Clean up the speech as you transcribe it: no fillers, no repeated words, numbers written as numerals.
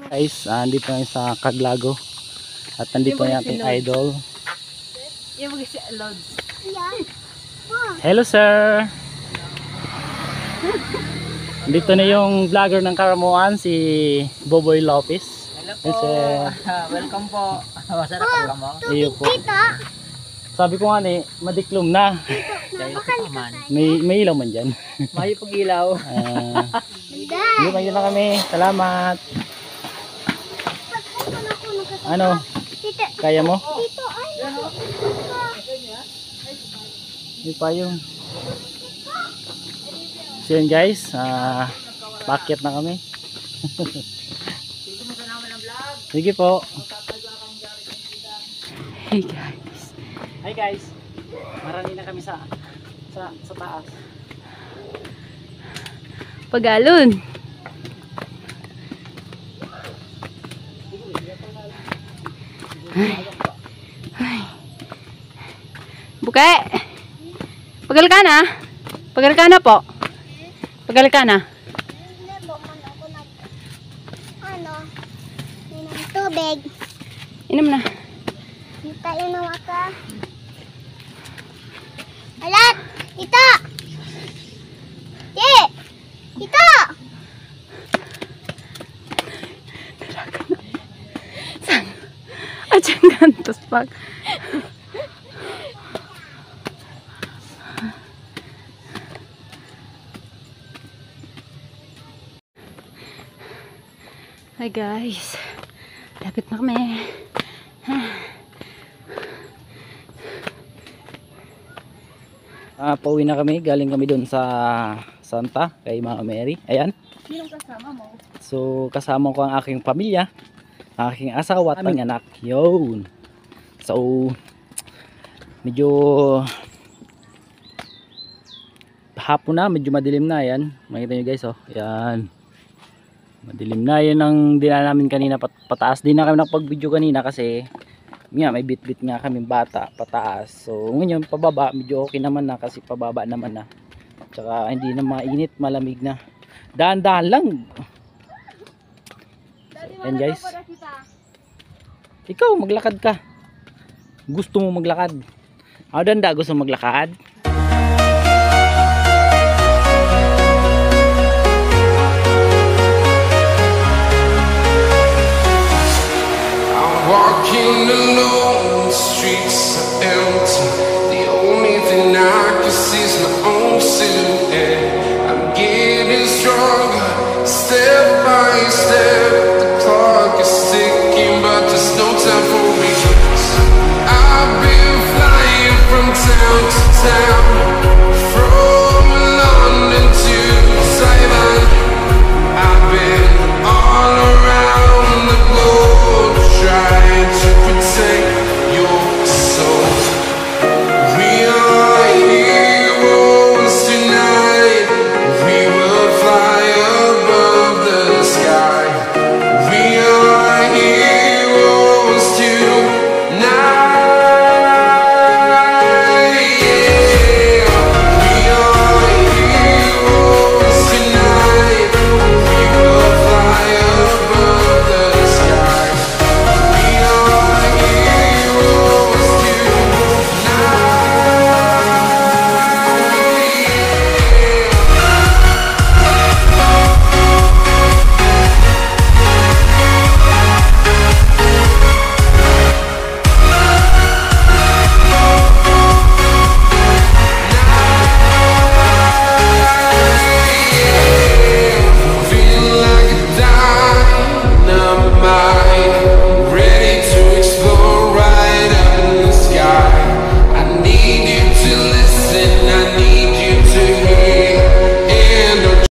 Guys, andito na sa Caglago. At nandito na yung ating idol. Yung mag-si Lods. Hello sir! Dito na yung vlogger ng Karamuan, si Boboy Lopez. Hello po. Welcome po. Masarap ang kamo. Iyo po. Sabi ko nga madiklom na. Kayo po man. May ilaw man dyan. Mayo pag ilaw. Hindi, may na kami. Salamat. Ano? Kaya mo? Hindi pa yung. So yun guys, packet na kami. Sige po. Hey guys. Hi guys. Marami na kami sa taas. Pagalon. Buke. Pagal ka na? Pagal ka na po. Pagal ka na. Inom tubig. Inom na. Tayo na waka. Alat! Ito! Ye! Ito! Saan? Diyan gantos pag. Hi guys. Lapit na kami. Pauwi na kami, galing kami doon sa Santa kay Mama Mary. Ayan. Sinong kasama mo? So kasama ko ang aking pamilya, ang aking asawa at aming anak. Yun. So medyo hapon na, medyo madilim na. Ayan. Makita nyo guys, oh. Ayan. Madilim na. Yan ang dinala namin kanina pataas. Di na kami nakapag-video kanina kasi nga may bit-bit nga kami bata pataas. So ngayon pababa, medyo okay naman na kasi pababa naman na. Tsaka hindi na mainit, malamig na. Dahan-dahan lang. Ayan guys. Ikaw maglakad ka. Gusto mo maglakad? Danda gusto mo maglakad? Walking